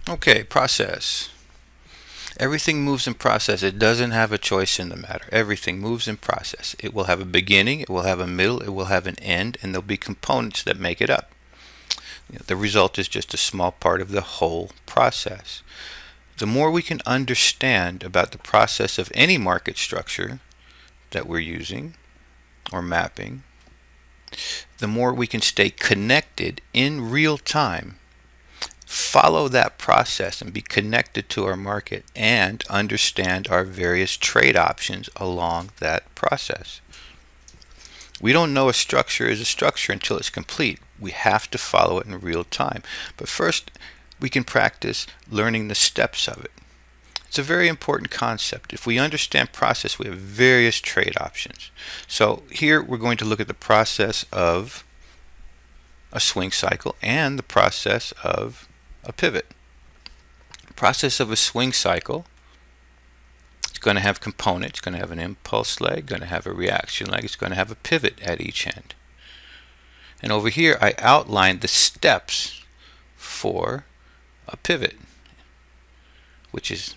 Okay, process. Everything moves in process. It doesn't have a choice in the matter. Everything moves in process. It will have a beginning, it will have a middle, it will have an end, and there'll be components that make it up. The result is just a small part of the whole process. The more we can understand about the process of any market structure that we're using or mapping, the more we can stay connected in real time, follow that process and be connected to our market and understand our various trade options along that process. We don't know a structure is a structure until it's complete. We have to follow it in real time. But first, we can practice learning the steps of it. It's a very important concept. If we understand process, we have various trade options. So here we're going to look at the process of a swing cycle and the process of a pivot. The process of a swing cycle, it's going to have components. It's going to have an impulse leg, going to have a reaction leg, it's going to have a pivot at each end. And over here I outlined the steps for a pivot, which is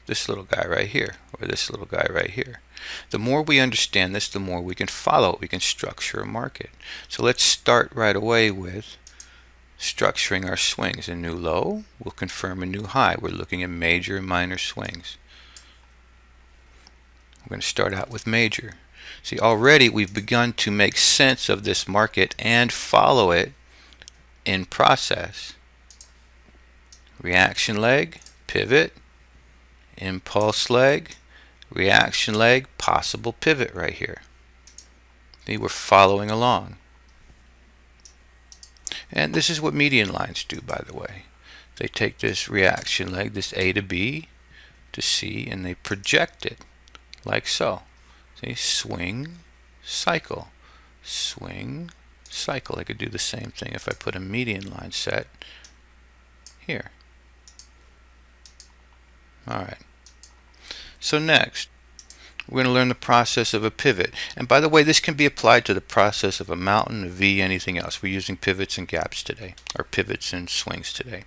this little guy right here, or this little guy right here. The more we understand this, the more we can follow it. We can structure a market. So let's start right away with structuring our swings. A new low will confirm a new high. We're looking at major and minor swings. We're going to start out with major. See, already we've begun to make sense of this market and follow it in process. Reaction leg, pivot, impulse leg, reaction leg, possible pivot right here. See, we're following along. And this is what median lines do, by the way. They take this reaction leg, this A to B to C, and they project it like so. See, swing, cycle, swing, cycle. I could do the same thing if I put a median line set here. Alright. So next, we're going to learn the process of a pivot. And by the way, this can be applied to the process of a mountain, a V, anything else. We're using pivots and gaps today, or pivots and swings today.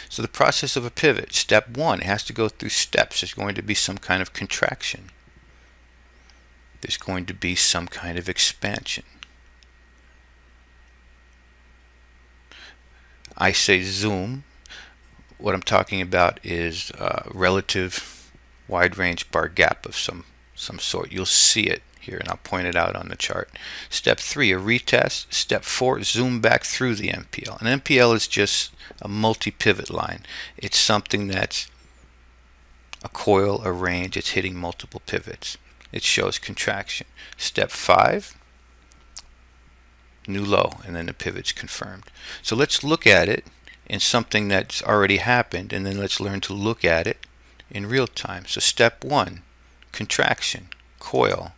So the process of a pivot, step one, it has to go through steps. There's going to be some kind of contraction. There's going to be some kind of expansion. I say zoom. What I'm talking about is relative wide range bar gap of some sort. You'll see it here, and I'll point it out on the chart. Step 3, a retest. Step 4, zoom back through the MPL. An MPL is just a multi-pivot line. It's something that's a coil, a range. It's hitting multiple pivots. It shows contraction. Step 5, new low, and then the pivot's confirmed. So let's look at it in something that's already happened, and then let's learn to look at it in real time. So step 1, contraction, coil.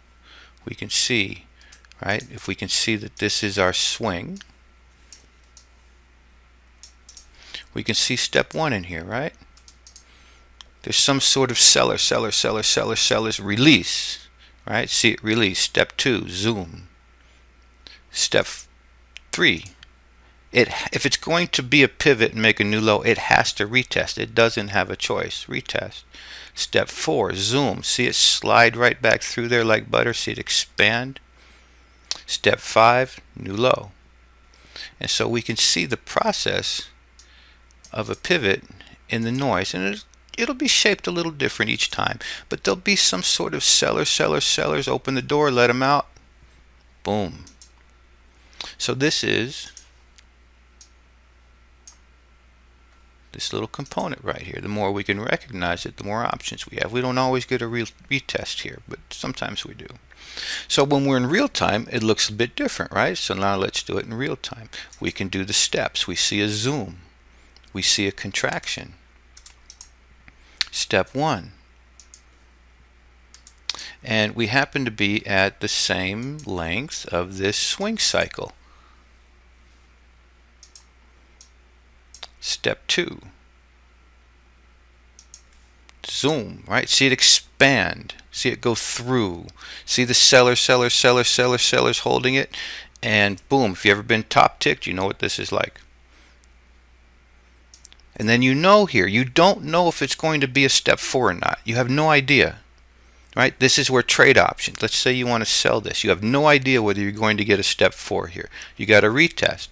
We can see, right? If we can see that this is our swing, we can see step 1 in here, right? There's some sort of sellers release, right? See it release. Step 2, zoom. Step 3, if it's going to be a pivot and make a new low, it has to retest. It doesn't have a choice. Retest. Step 4, zoom. See it slide right back through there like butter. See it expand. Step 5, new low. And so we can see the process of a pivot in the noise, and it'll be shaped a little different each time, but there'll be some sort of sellers. Open the door, let them out. Boom. So this is this little component right here. The more we can recognize it, the more options we have. We don't always get a real retest here, but sometimes we do. So when we're in real time, it looks a bit different, right? So now let's do it in real time. We can do the steps. We see a zoom. We see a contraction. Step 1. And we happen to be at the same length of this swing cycle. Step 2. Zoom, right? See it expand. See it go through. See the sellers holding it. And boom, if you've ever been top ticked, you know what this is like. And then you know here, you don't know if it's going to be a step 4 or not. You have no idea. Right? This is where trade options. Let's say you want to sell this. You have no idea whether you're going to get a step 4 here. You got to retest.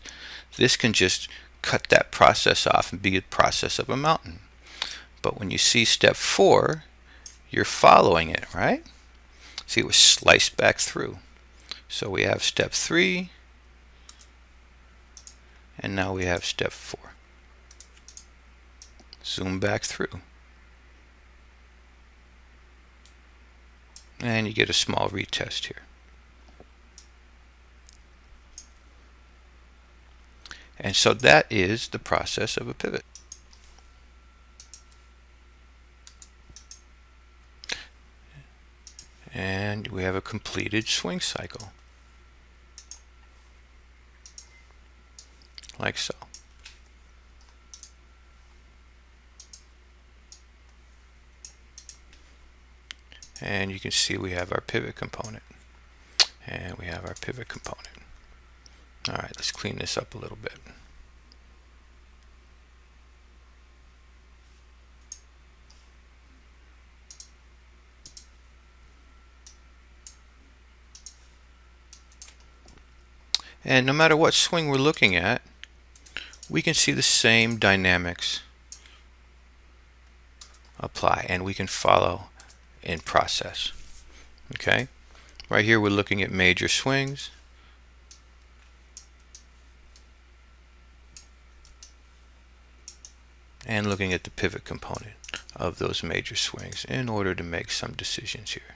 This can just cut that process off and be a process of a mountain. But when you see step 4, you're following it, right? See, it was sliced back through. So we have step 3, and now we have step 4. Zoom back through. And you get a small retest here. And so that is the process of a pivot. And we have a completed swing cycle. Like so. And you can see we have our pivot component. And we have our pivot component. Alright, let's clean this up a little bit. And no matter what swing we're looking at, we can see the same dynamics apply, and we can follow in process. Okay, right here we're looking at major swings. And looking at the pivot component of those major swings in order to make some decisions here.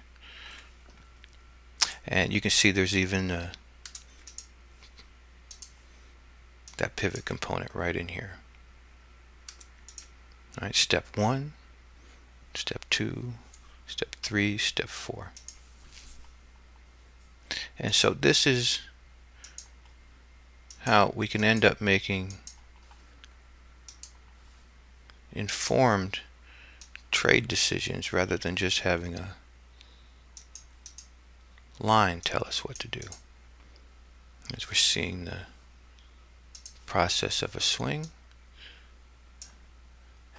And you can see there's even that pivot component right in here. All right, step 1, step 2, step 3, step 4. And so this is how we can end up making informed trade decisions rather than just having a line tell us what to do. As we're seeing the process of a swing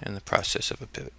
and the process of a pivot.